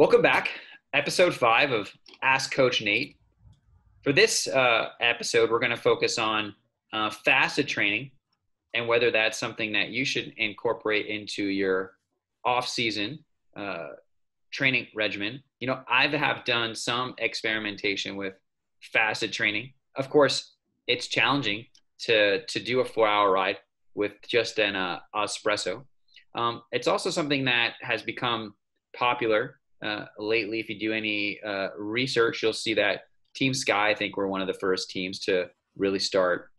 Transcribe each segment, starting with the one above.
Welcome back. Episode 5 of Ask Coach Nate. For this episode, we're going to focus on fasted training and whether that's something that you should incorporate into your off-season training regimen. You know, I have done some experimentation with fasted training. Of course, it's challenging to do a 4-hour ride with just an espresso. It's also something that has become popular lately. If you do any research, you'll see that Team Sky, I think, were one of the first teams to really start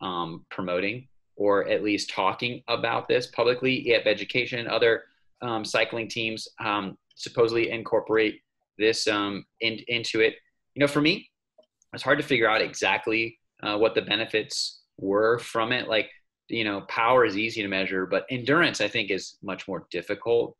promoting or at least talking about this publicly. EF Education and other cycling teams supposedly incorporate this into it. You know, for me, it's hard to figure out exactly what the benefits were from it. Like, you know, power is easy to measure, but endurance, I think, is much more difficult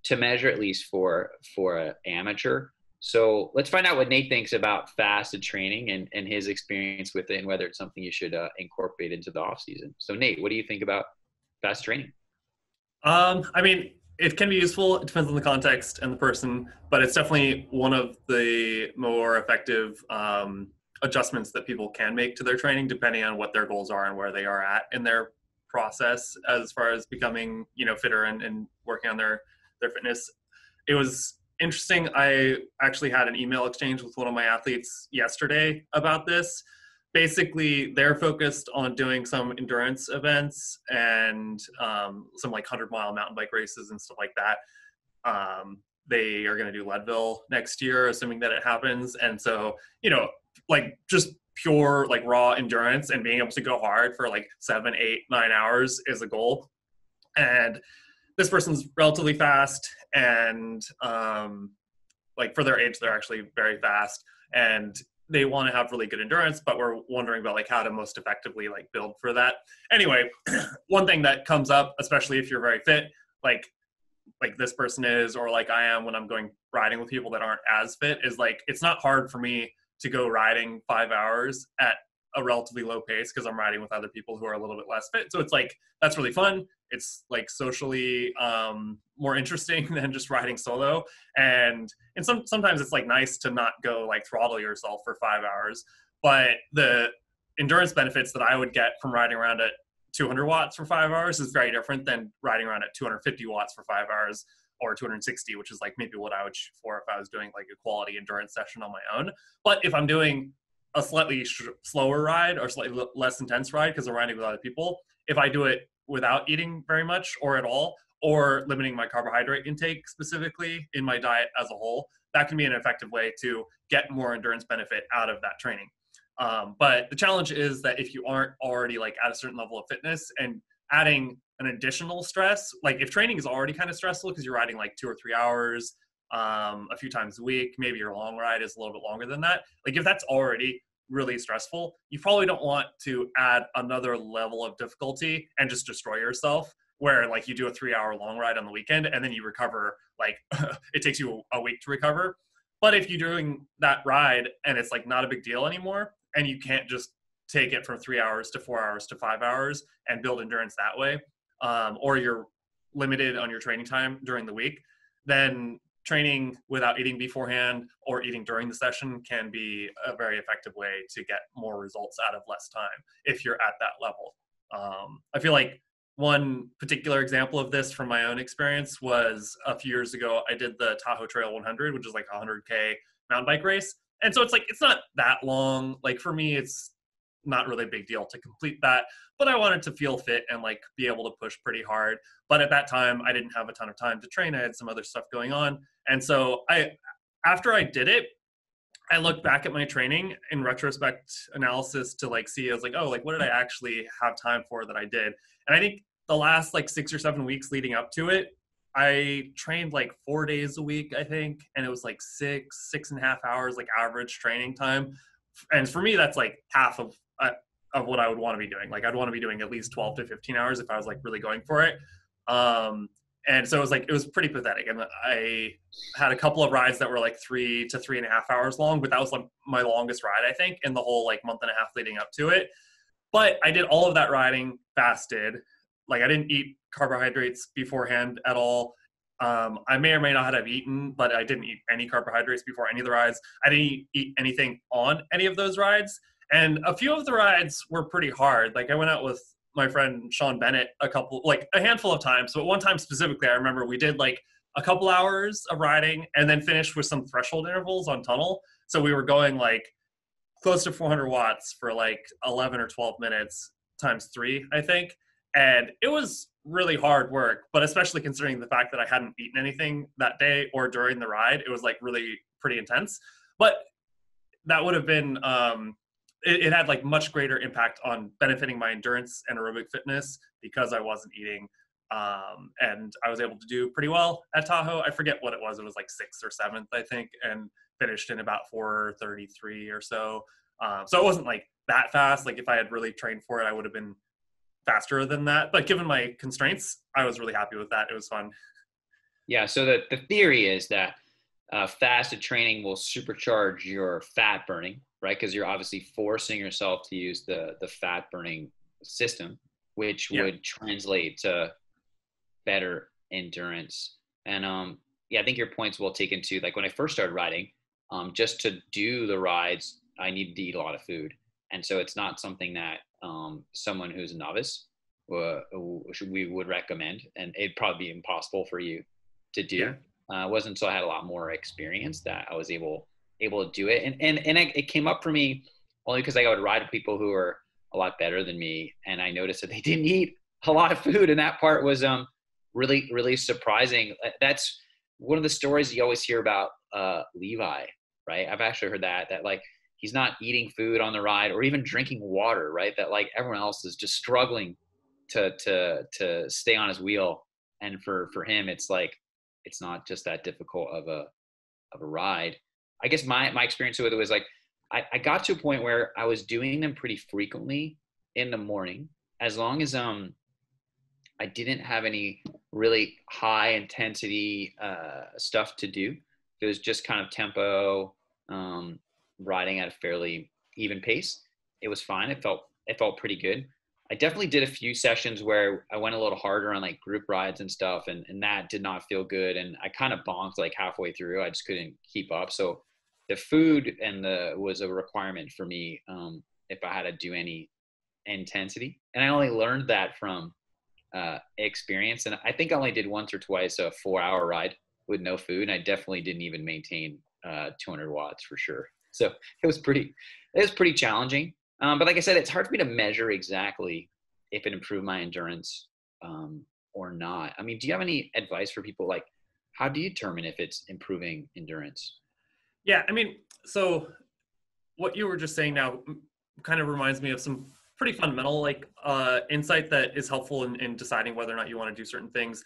to measure, at least for an amateur. So let's find out what Nate thinks about fasted training and his experience with it and whether it's something you should incorporate into the off season. So Nate, what do you think about fast training? I mean, it can be useful. It depends on the context and the person, but it's definitely one of the more effective adjustments that people can make to their training, depending on what their goals are and where they are at in their process as far as becoming, fitter and working on their fitness. It was interesting. I actually had an email exchange with one of my athletes yesterday about this. Basically, they're focused on doing some endurance events and some like 100-mile mountain bike races and stuff like that. They are going to do Leadville next year, assuming that it happens. And so, like just pure like raw endurance and being able to go hard for like 7, 8, 9 hours is a goal. And this person's relatively fast and like for their age, they're actually very fast and they want to have really good endurance, but we're wondering about like how to most effectively like build for that. Anyway, one thing that comes up, especially if you're very fit, like this person is, or like I am when I'm going riding with people that aren't as fit, is like, it's not hard for me to go riding 5 hours at a relatively low pace because I'm riding with other people who are a little bit less fit. So it's like, that's really fun. It's like socially more interesting than just riding solo. And sometimes it's like nice to not go like throttle yourself for 5 hours. But the endurance benefits that I would get from riding around at 200 watts for 5 hours is very different than riding around at 250 watts for 5 hours or 260, which is like maybe what I would shoot for if I was doing like a quality endurance session on my own. But if I'm doing a slightly slower ride or slightly less intense ride because I'm riding with other people, if I do it without eating very much or at all, or limiting my carbohydrate intake specifically in my diet as a whole, that can be an effective way to get more endurance benefit out of that training. But the challenge is that if you aren't already like at a certain level of fitness and adding an additional stress, like if training is already kind of stressful because you're riding like 2 or 3 hours a few times a week, maybe your long ride is a little bit longer than that. Like if that's already really stressful, you probably don't want to add another level of difficulty and just destroy yourself where like you do a 3-hour long ride on the weekend and then you recover, like it takes you a week to recover. But if you're doing that ride and it's like not a big deal anymore and you can't just take it from 3 hours to 4 hours to 5 hours and build endurance that way, or you're limited on your training time during the week, then training without eating beforehand or eating during the session can be a very effective way to get more results out of less time if you're at that level. I feel like one particular example of this from my own experience was a few years ago, I did the Tahoe Trail 100, which is like a 100K mountain bike race. And so it's like, it's not that long. Like for me, it's not really a big deal to complete that, but I wanted to feel fit and like be able to push pretty hard. But at that time, I didn't have a ton of time to train. I had some other stuff going on. And so after I did it, I looked back at my training in retrospect analysis to like see, I was like, oh, like what did I actually have time for that I did? And I think the last like 6 or 7 weeks leading up to it, I trained like 4 days a week, I think. And it was like 6.5 hours, like average training time. And for me, that's like half of what I would want to be doing. Like I'd want to be doing at least 12 to 15 hours if I was like really going for it. And so it was pretty pathetic. And I had a couple of rides that were like 3 to 3.5 hours long, but that was like my longest ride, I think, in the whole like month and a half leading up to it. But I did all of that riding fasted. Like I didn't eat carbohydrates beforehand at all. I may or may not have eaten, but I didn't eat any carbohydrates before any of the rides. I didn't eat anything on any of those rides. And a few of the rides were pretty hard. Like I went out with my friend Sean Bennett a handful of times. But one time specifically, I remember we did like a couple hours of riding and then finished with some threshold intervals on tunnel. So we were going like close to 400 watts for like 11 or 12 minutes times 3, I think. And it was really hard work, but especially considering the fact that I hadn't eaten anything that day or during the ride, it was like really pretty intense. But that would have been, it had like much greater impact on benefiting my endurance and aerobic fitness because I wasn't eating. And I was able to do pretty well at Tahoe. I forget what it was. It was like 6th or 7th, I think, and finished in about 4:33 or so. So it wasn't like that fast. Like if I had really trained for it, I would have been faster than that. But given my constraints, I was really happy with that. It was fun. Yeah. So the theory is that fasted training will supercharge your fat burning, right? Because you're obviously forcing yourself to use the fat burning system, which would translate to better endurance. And I think your point's well taken too. Like when I first started riding, just to do the rides, I needed to eat a lot of food. And so it's not something that someone who's a novice we would recommend. And it'd probably be impossible for you to do. It wasn't until I had a lot more experience that I was able to do it. And it came up for me only because I would ride with people who were a lot better than me. And I noticed that they didn't eat a lot of food. And that part was really, really surprising. That's one of the stories you always hear about Levi, right? I've actually heard that like he's not eating food on the ride or even drinking water, right? That like everyone else is just struggling to stay on his wheel. And for him, it's like, it's not just that difficult of a ride. I guess my experience with it was like, I got to a point where I was doing them pretty frequently in the morning, as long as I didn't have any really high intensity stuff to do. It was just kind of tempo, riding at a fairly even pace. It was fine. It felt pretty good. I definitely did a few sessions where I went a little harder on like group rides and stuff, and that did not feel good. And I kind of bonked like halfway through. I just couldn't keep up. So the food was a requirement for me if I had to do any intensity. And I only learned that from experience. And I think I only did once or twice a 4-hour ride with no food. And I definitely didn't even maintain 200 watts for sure. So it was pretty challenging. But like I said, it's hard for me to measure exactly if it improved my endurance or not. I mean, do you have any advice for people? Like, how do you determine if it's improving endurance? Yeah, I mean, so what you were just saying now kind of reminds me of some pretty fundamental insight that is helpful in deciding whether or not you want to do certain things.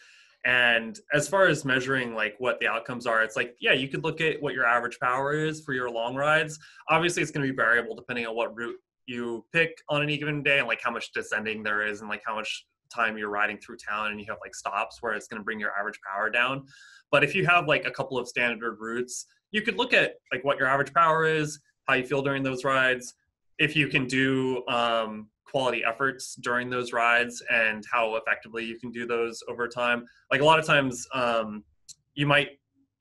And as far as measuring like what the outcomes are, it's like, yeah, you could look at what your average power is for your long rides. Obviously, it's going to be variable depending on what route you pick on any given day and like how much descending there is and like how much time you're riding through town and you have like stops where it's going to bring your average power down. But if you have like a couple of standard routes, you could look at like what your average power is, how you feel during those rides, if you can do quality efforts during those rides and how effectively you can do those over time. Like a lot of times you might,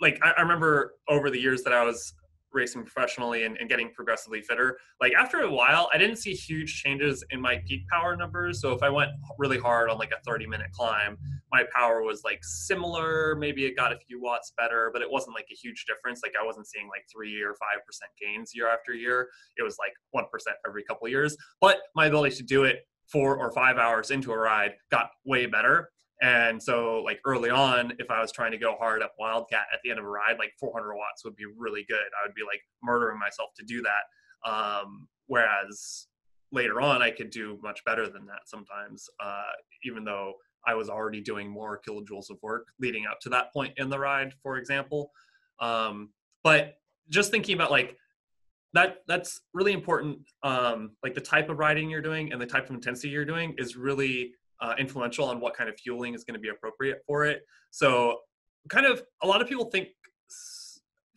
like I remember over the years that I was racing professionally and getting progressively fitter, like after a while I didn't see huge changes in my peak power numbers. So if I went really hard on like a 30-minute climb, my power was like similar, maybe it got a few watts better, but it wasn't like a huge difference. Like I wasn't seeing like 3 or 5% gains year after year. It was like 1% every couple of years, but my ability to do it 4 or 5 hours into a ride got way better. And so like early on, if I was trying to go hard up Wildcat at the end of a ride, like 400 watts would be really good. I would be like murdering myself to do that. Whereas later on, I could do much better than that sometimes, even though I was already doing more kilojoules of work leading up to that point in the ride, for example. But just thinking about like that's really important. Like the type of riding you're doing and the type of intensity you're doing is really influential on what kind of fueling is going to be appropriate for it. So kind of a lot of people think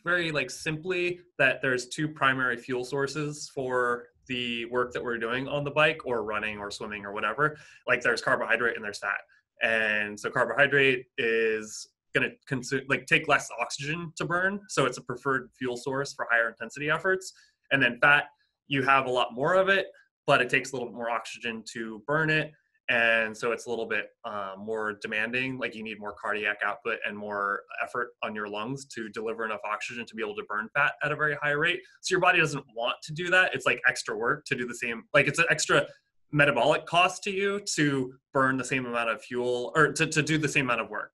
very like simply that there's 2 primary fuel sources for the work that we're doing on the bike or running or swimming or whatever. Like there's carbohydrate and there's fat. And so carbohydrate is going to consume, like take less oxygen to burn. So it's a preferred fuel source for higher intensity efforts. And then fat, you have a lot more of it, but it takes a little bit more oxygen to burn it. And so it's a little bit more demanding. Like you need more cardiac output and more effort on your lungs to deliver enough oxygen to be able to burn fat at a very high rate. So your body doesn't want to do that. It's like extra work to do the same, like it's an extra metabolic cost to you to burn the same amount of fuel or to do the same amount of work.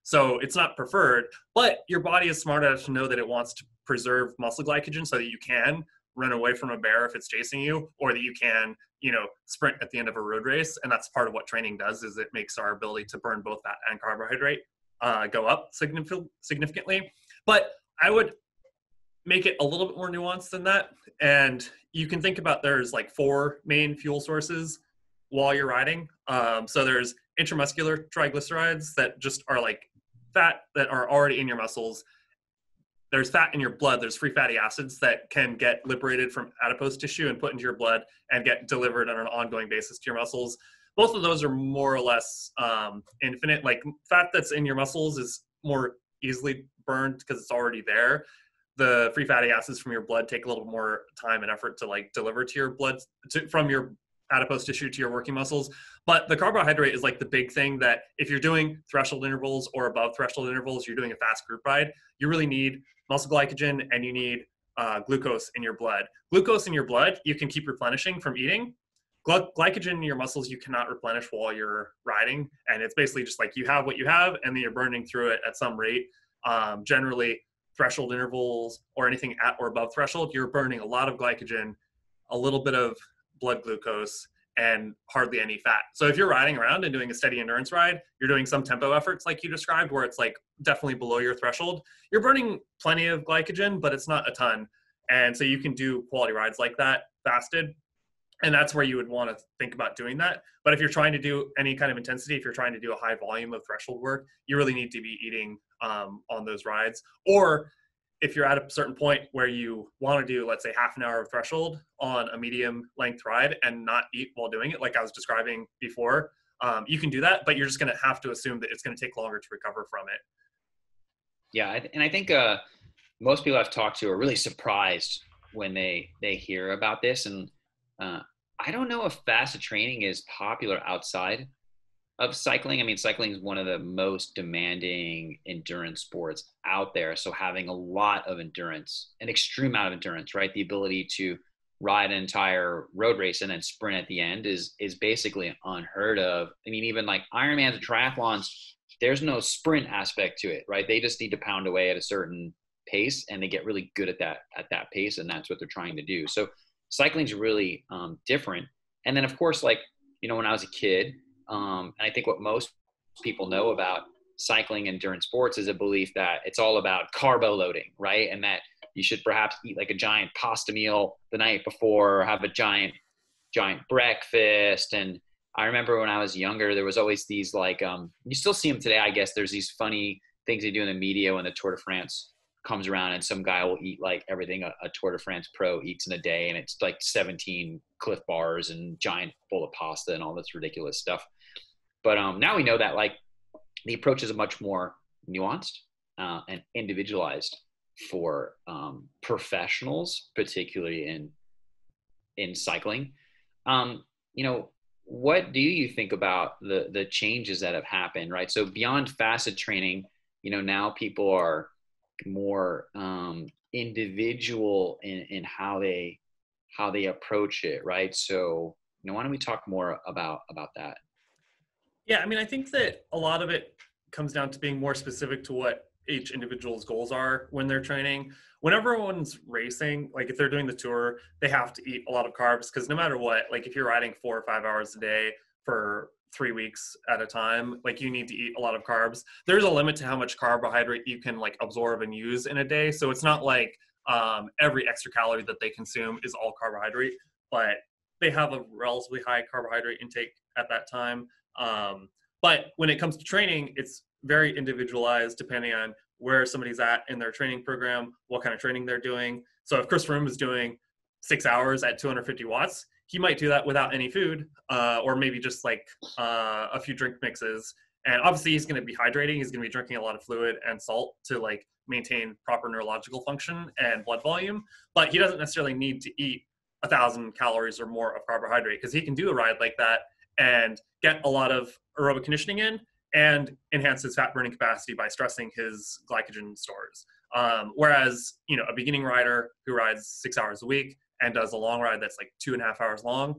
So it's not preferred, but your body is smart enough to know that it wants to preserve muscle glycogen so that you can run away from a bear if it's chasing you, or that you can, sprint at the end of a road race. And that's part of what training does, is it makes our ability to burn both fat and carbohydrate go up significantly. But I would make it a little bit more nuanced than that. And you can think about there's like 4 main fuel sources while you're riding. So there's intramuscular triglycerides that just are like fat that are already in your muscles. There's fat in your blood. There's free fatty acids that can get liberated from adipose tissue and put into your blood and get delivered on an ongoing basis to your muscles. Both of those are more or less infinite. Like fat that's in your muscles is more easily burned because it's already there. The free fatty acids from your blood take a little more time and effort to like deliver to your blood from your adipose tissue to your working muscles. But the carbohydrate is like the big thing that if you're doing threshold intervals or above threshold intervals, you're doing a fast group ride, you really need muscle glycogen and you need glucose in your blood. Glucose in your blood, you can keep replenishing from eating. Glycogen in your muscles, you cannot replenish while you're riding. And it's basically just like you have what you have and then you're burning through it at some rate. Generally, threshold intervals or anything at or above threshold, you're burning a lot of glycogen, a little bit of blood glucose, and hardly any fat. So if you're riding around and doing a steady endurance ride, you're doing some tempo efforts like you described, where it's like definitely below your threshold. You're burning plenty of glycogen, but it's not a ton. And so you can do quality rides like that fasted. And that's where you would want to think about doing that. But if you're trying to do any kind of intensity, if you're trying to do a high volume of threshold work, you really need to be eating on those rides. Or if you're at a certain point where you want to do, let's say, half an hour of threshold on a medium length ride and not eat while doing it, like I was describing before, you can do that, but you're just going to have to assume that it's going to take longer to recover from it. Yeah, and I think most people I've talked to are really surprised when they hear about this. And I don't know if fasted training is popular outside of cycling. I mean, cycling is one of the most demanding endurance sports out there. So having a lot of endurance, an extreme amount of endurance, right? The ability to ride an entire road race and then sprint at the end is basically unheard of. I mean, even like Ironmans and triathlons, there's no sprint aspect to it, right? They just need to pound away at a certain pace and they get really good at that pace. And that's what they're trying to do. So cycling's really different. And then of course, like, when I was a kid, and I think what most people know about cycling and endurance sports is a belief that it's all about carbo loading, right? And that you should perhaps eat like a giant pasta meal the night before, or have a giant breakfast. And I remember when I was younger, there was always these like, you still see them today, I guess. There's these funny things they do in the media when the Tour de France comes around and some guy will eat like everything a Tour de France pro eats in a day. And it's like 17 Cliff bars and giant bowl of pasta and all this ridiculous stuff. But now we know that like the approach is much more nuanced and individualized for professionals, particularly in cycling. What do you think about the changes that have happened, right? So beyond fasted training, now people are more individual in how they approach it, right? So why don't we talk more about that? Yeah, I mean, I think that a lot of it comes down to being more specific to what each individual's goals are when they're training. When everyone's racing, like if they're doing the tour, they have to eat a lot of carbs because no matter what, like if you're riding 4 or 5 hours a day for 3 weeks at a time, like you need to eat a lot of carbs. There's a limit to how much carbohydrate you can like absorb and use in a day. So it's not like every extra calorie that they consume is all carbohydrate, but they have a relatively high carbohydrate intake at that time. But when it comes to training, it's very individualized depending on where somebody's at in their training program, what kind of training they're doing. So if Chris Froome is doing 6 hours at 250 watts, he might do that without any food, or maybe just like a few drink mixes And obviously he's going to be hydrating. He's going to be drinking a lot of fluid and salt to like maintain proper neurological function and blood volume. But he doesn't necessarily need to eat 1,000 calories or more of carbohydrate, because he can do a ride like that and get a lot of aerobic conditioning in and enhance his fat burning capacity by stressing his glycogen stores. Whereas, a beginning rider who rides 6 hours a week and does a long ride that's like 2.5 hours long,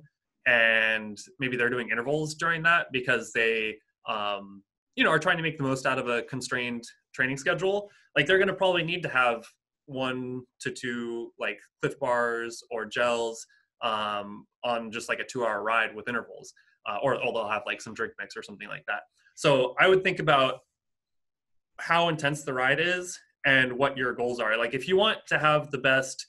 and maybe they're doing intervals during that because they, are trying to make the most out of a constrained training schedule, like they're going to probably need to have 1 to 2 like Cliff Bars or gels on just like a 2-hour ride with intervals, or they'll have like some drink mix or something like that. So I would think about how intense the ride is and what your goals are. Like if you want to have the best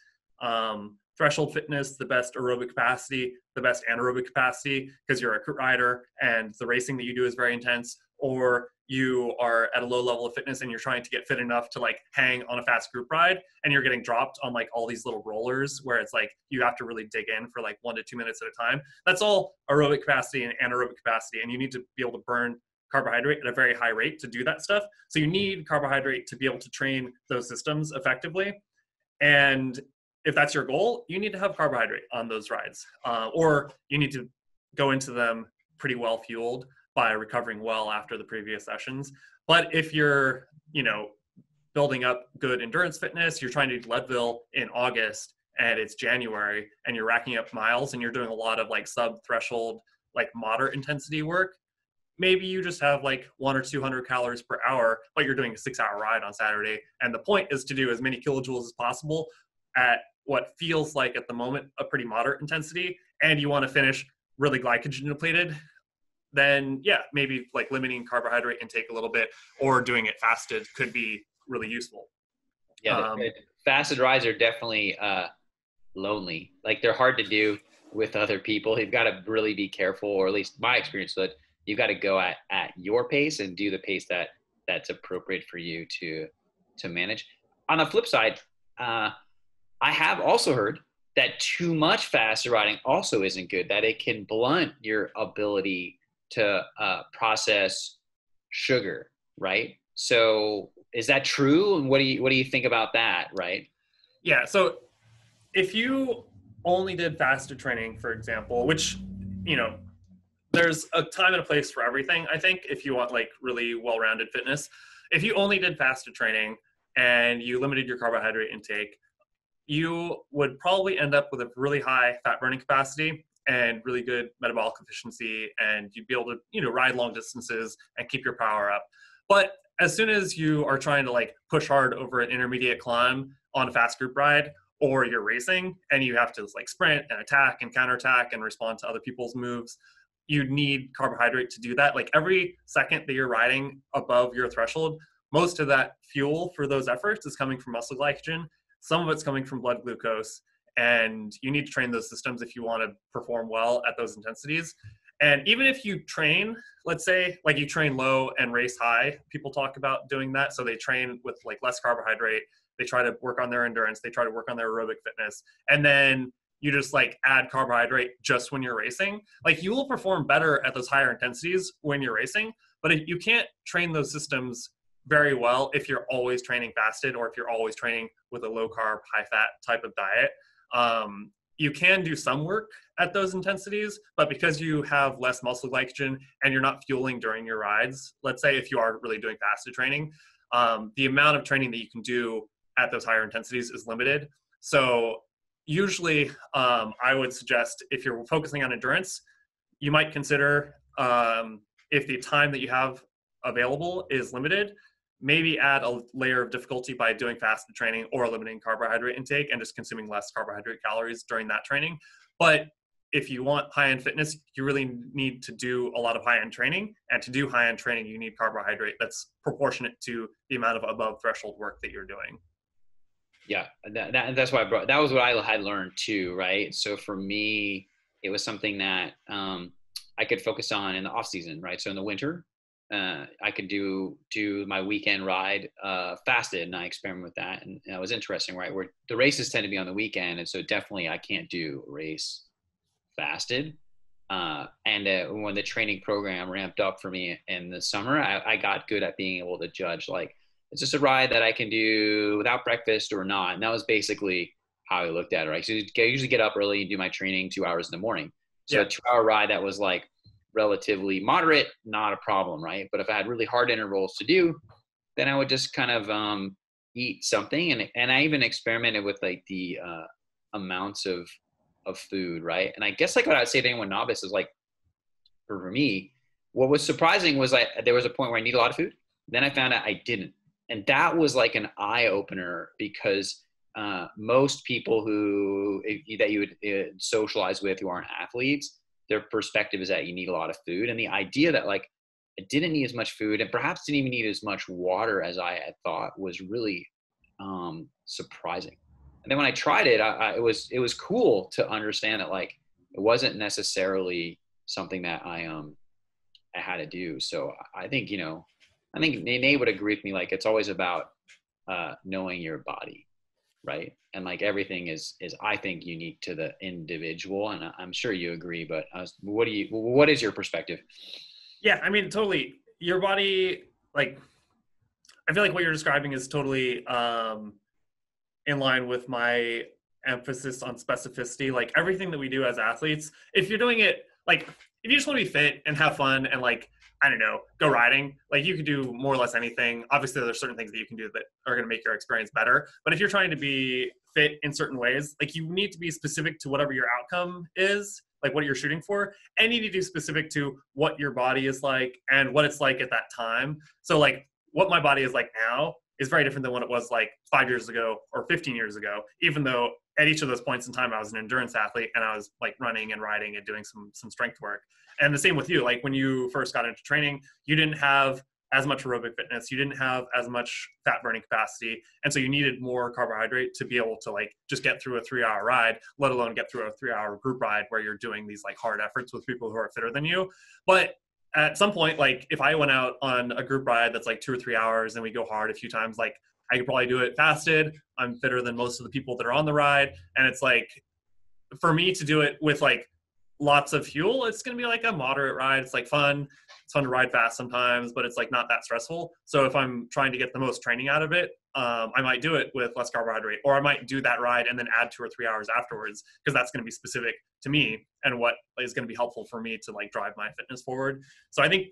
threshold fitness, the best aerobic capacity, the best anaerobic capacity, because you're a crit rider and the racing that you do is very intense, or you are at a low level of fitness and you're trying to get fit enough to like hang on a fast group ride, and you're getting dropped on like all these little rollers where it's like you have to really dig in for like 1 to 2 minutes at a time. That's all aerobic capacity and anaerobic capacity, and you need to be able to burn carbohydrate at a very high rate to do that stuff. So you need carbohydrate to be able to train those systems effectively. And if that's your goal, you need to have carbohydrate on those rides, or you need to go into them pretty well fueled by recovering well after the previous sessions. But if you're, building up good endurance fitness, you're trying to do Leadville in August and it's January and you're racking up miles and you're doing a lot of like sub-threshold, like moderate intensity work, maybe you just have like 100 or 200 calories per hour, but you're doing a 6-hour ride on Saturday. And the point is to do as many kilojoules as possible at what feels like at the moment a pretty moderate intensity, and you want to finish really glycogen depleted, then yeah, maybe like limiting carbohydrate intake a little bit or doing it fasted could be really useful. Yeah, the fasted rides are definitely lonely. Like they're hard to do with other people. You've got to really be careful, or at least my experience, that you've got to go at your pace and do the pace that's appropriate for you to manage. On the flip side, I have also heard that too much fasted riding also isn't good, that it can blunt your ability to process sugar, right? So is that true? And what do you think about that, right? Yeah, so if you only did fasted training, for example, which, there's a time and a place for everything, I think, if you want like really well-rounded fitness. If you only did fasted training and you limited your carbohydrate intake, you would probably end up with a really high fat burning capacity and really good metabolic efficiency, and you'd be able to, ride long distances and keep your power up. But as soon as you are trying to like push hard over an intermediate climb on a fast group ride, or you're racing and you have to like sprint and attack and counterattack and respond to other people's moves, you need carbohydrate to do that. Like every second that you're riding above your threshold, most of that fuel for those efforts is coming from muscle glycogen. Some of it's coming from blood glucose, and you need to train those systems if you want to perform well at those intensities. And even if you train, let's say like you train low and race high, people talk about doing that. So they train with like less carbohydrate. They try to work on their endurance. They try to work on their aerobic fitness. And then you just like add carbohydrate just when you're racing. Like you will perform better at those higher intensities when you're racing, but you can't train those systems very well if you're always training fasted, or if you're always training with a low carb, high fat type of diet. You can do some work at those intensities, but because you have less muscle glycogen and you're not fueling during your rides, let's say if you are really doing fasted training, the amount of training that you can do at those higher intensities is limited. So usually I would suggest, if you're focusing on endurance, you might consider, if the time that you have available is limited, maybe add a layer of difficulty by doing fasted training or limiting carbohydrate intake and just consuming less carbohydrate calories during that training. But if you want high-end fitness, you really need to do a lot of high-end training. And to do high-end training, you need carbohydrate that's proportionate to the amount of above threshold work that you're doing. Yeah, that's why that was what I had learned too, right? So for me, it was something that I could focus on in the off season, right? So in the winter, I could do my weekend ride fasted, and I experiment with that, and it was interesting, right? Where the races tend to be on the weekend, and so definitely I can't do a race fasted. When the training program ramped up for me in the summer, I got good at being able to judge, like, is this a ride that I can do without breakfast or not? And that was basically how I looked at it, right? So I usually get up early and do my training 2 hours in the morning. So Yeah. a 2 hour ride that was like relatively moderate, not a problem, right? But if I had really hard intervals to do, then I would just kind of eat something. And I even experimented with like the amounts of food, right? And I guess like what I'd say to anyone novice is like, for me, what was surprising was there was a point where I need a lot of food. Then I found out I didn't. And that was like an eye opener because most people that you would socialize with who aren't athletes, their perspective is that you need a lot of food. And the idea that like I didn't need as much food and perhaps didn't even need as much water as I had thought was really surprising. And then when I tried it, it was cool to understand that like it wasn't necessarily something that I had to do. So I think I think Nate would agree with me. Like it's always about knowing your body, right? And like everything is I think unique to the individual, and I'm sure you agree. But what is your perspective? Yeah, I mean, totally. Your body, like, I feel like what you're describing is totally in line with my emphasis on specificity. Like everything that we do as athletes, if you're doing it, like, if you just want to be fit and have fun and like, I don't know, go riding, like you could do more or less anything. Obviously, there's certain things that you can do that are going to make your experience better. But if you're trying to be fit in certain ways, like you need to be specific to whatever your outcome is, like what you're shooting for, and you need to be specific to what your body is like and what it's like at that time. So like what my body is like now is very different than what it was like 5 years ago or 15 years ago, even though at each of those points in time, I was an endurance athlete and I was like running and riding and doing some strength work. And the same with you. Like when you first got into training, you didn't have as much aerobic fitness. You didn't have as much fat burning capacity. And so you needed more carbohydrate to be able to like just get through a 3 hour ride, let alone get through a 3 hour group ride where you're doing these like hard efforts with people who are fitter than you. But at some point, like if I went out on a group ride that's like 2 or 3 hours and we go hard a few times, like I could probably do it fasted. I'm fitter than most of the people that are on the ride. And it's like, for me to do it with like lots of fuel, it's going to be like a moderate ride. It's like fun. It's fun to ride fast sometimes, but it's like not that stressful. So if I'm trying to get the most training out of it, I might do it with less carbohydrate, or I might do that ride and then add 2 or 3 hours afterwards, because that's going to be specific to me and what is going to be helpful for me to like drive my fitness forward. So I think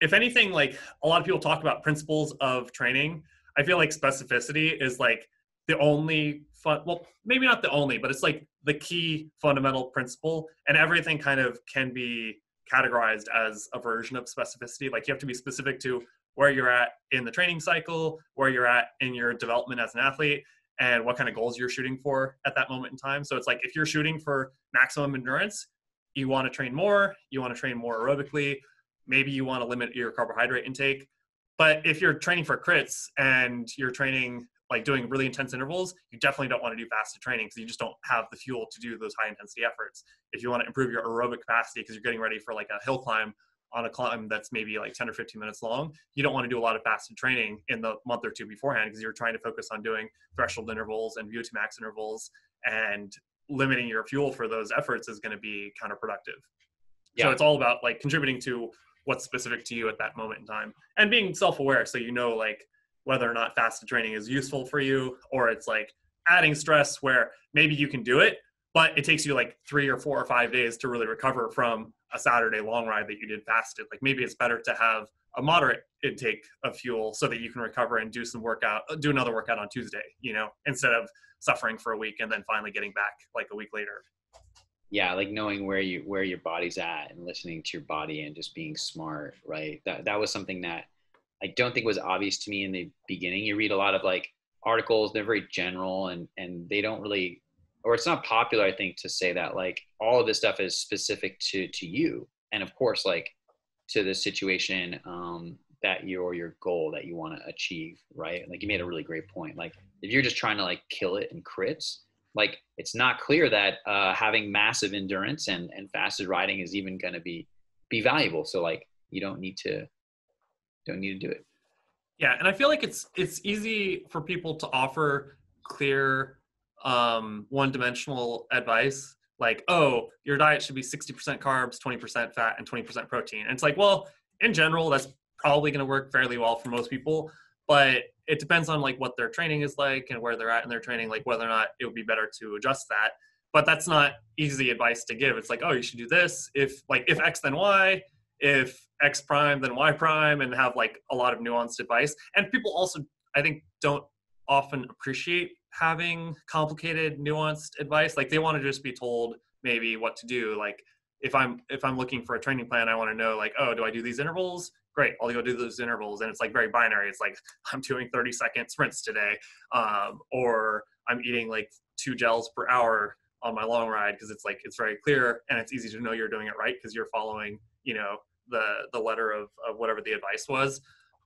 if anything, like a lot of people talk about principles of training, I feel like specificity is like the only well, maybe not the only, but it's like the key fundamental principle, and everything kind of can be categorized as a version of specificity. Like you have to be specific to where you're at in the training cycle, where you're at in your development as an athlete, and what kind of goals you're shooting for at that moment in time. So it's like if you're shooting for maximum endurance, you want to train more aerobically, maybe you want to limit your carbohydrate intake. But if you're training for crits and you're training like doing really intense intervals, you definitely don't want to do fasted training because you just don't have the fuel to do those high intensity efforts. If you want to improve your aerobic capacity because you're getting ready for like a hill climb on a climb that's maybe like 10 or 15 minutes long, you don't want to do a lot of fasted training in the month or two beforehand because you're trying to focus on doing threshold intervals and VO2 max intervals, and limiting your fuel for those efforts is going to be counterproductive. Yeah. So it's all about like contributing to what's specific to you at that moment in time and being self-aware. So you know, like whether or not fasted training is useful for you, or it's like adding stress where maybe you can do it, but it takes you like 3 or 4 or 5 days to really recover from a Saturday long ride that you did fasted. Like maybe it's better to have a moderate intake of fuel so that you can recover and do another workout on Tuesday, you know, instead of suffering for a week and then finally getting back like a week later. Yeah, like knowing where your body's at and listening to your body and just being smart, right? That was something that I don't think was obvious to me in the beginning. You read a lot of like articles, they're very general and they don't really, or it's not popular, I think, to say that like all of this stuff is specific to you. And of course, like to the situation that your goal that you want to achieve, right? Like you made a really great point. Like if you're just trying to like kill it in crits, like it's not clear that having massive endurance and fasted riding is even going to be valuable. So like you don't need to do it. Yeah, and I feel like it's easy for people to offer clear one-dimensional advice like, oh, your diet should be 60% carbs, 20% fat, and 20% protein. And it's like, well, in general, that's probably going to work fairly well for most people, but it depends on like what their training is like and where they're at in their training, like whether or not it would be better to adjust that. But that's not easy advice to give. It's like, oh, you should do this. If X, then Y, if X prime, then Y prime, and have like a lot of nuanced advice. And people also, I think, don't often appreciate having complicated, nuanced advice. Like they want to just be told maybe what to do. Like if I'm looking for a training plan, I want to know like, oh, do I do these intervals? Great, I'll go do those intervals. And it's like very binary. It's like I'm doing 30-second sprints today, or I'm eating like 2 gels per hour on my long ride, because it's like it's very clear and it's easy to know you're doing it right because you're following, you know, the letter of whatever the advice was.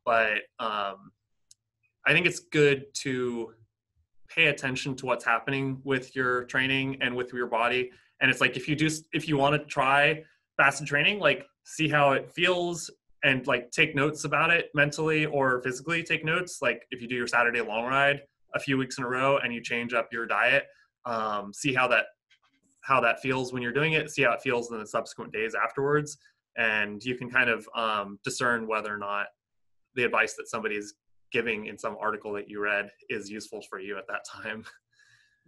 But I think it's good to pay attention to what's happening with your training and with your body. And it's like, if you want to try fasted training, like see how it feels and like take notes about it mentally or physically. Take notes. Like if you do your Saturday long ride a few weeks in a row and you change up your diet, see how that feels when you're doing it, see how it feels in the subsequent days afterwards. And you can kind of discern whether or not the advice that somebody's giving in some article that you read is useful for you at that time.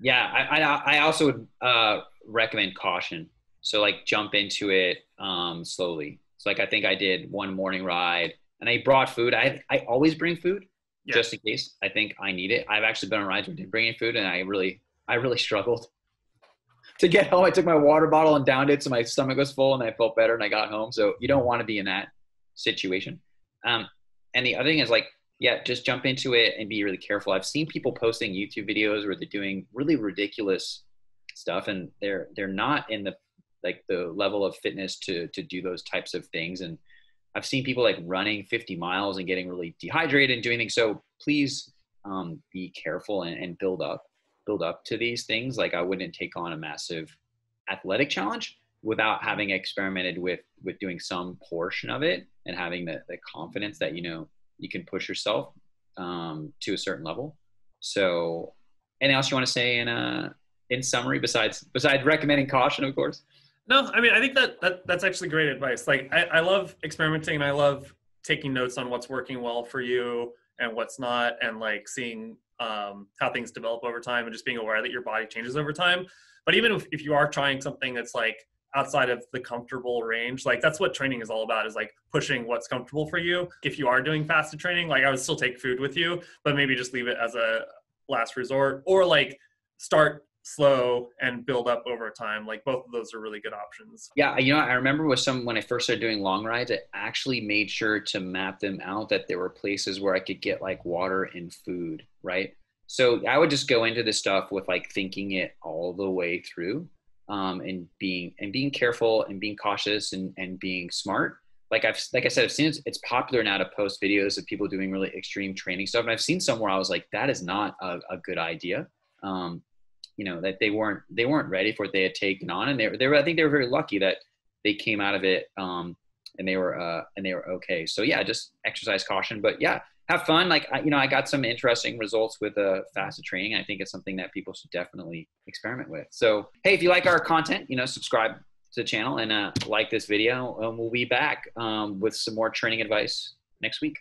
Yeah, I also would recommend caution. So like jump into it slowly. So like I think I did one morning ride and I brought food. I always bring food just in case. I think I need it. I've actually been on rides where I didn't bring any food and I really struggled to get home. I took my water bottle and downed it so my stomach was full and I felt better and I got home. So you don't want to be in that situation. And the other thing is like, yeah, just jump into it and be really careful. I've seen people posting YouTube videos where they're doing really ridiculous stuff and they're not in the level of fitness to do those types of things. And I've seen people like running 50 miles and getting really dehydrated and doing things. So please be careful and build up to these things. Like I wouldn't take on a massive athletic challenge without having experimented with doing some portion of it and having the confidence that, you know, you can push yourself to a certain level. So anything else you want to say in summary besides recommending caution, of course? No, I mean, I think that's actually great advice. Like I love experimenting and I love taking notes on what's working well for you and what's not, and like seeing how things develop over time and just being aware that your body changes over time. But even if you are trying something that's like outside of the comfortable range, like that's what training is all about, is like pushing what's comfortable for you. If you are doing fasted training, like I would still take food with you, but maybe just leave it as a last resort, or like start slow and build up over time. Like both of those are really good options. Yeah, you know, I remember when I first started doing long rides, I actually made sure to map them out that there were places where I could get like water and food, right? So I would just go into this stuff with like thinking it all the way through, and being careful and being cautious and being smart. Like I said, I've seen it's popular now to post videos of people doing really extreme training stuff. And I've seen some where I was like, that is not a good idea. You know, that they weren't ready for what they had taken on. And they were, I think they were very lucky that they came out of it, and they were okay. So yeah, just exercise caution, but yeah, have fun. Like, I got some interesting results with fasted training. I think it's something that people should definitely experiment with. So, hey, if you like our content, subscribe to the channel and like this video, and we'll be back with some more training advice next week.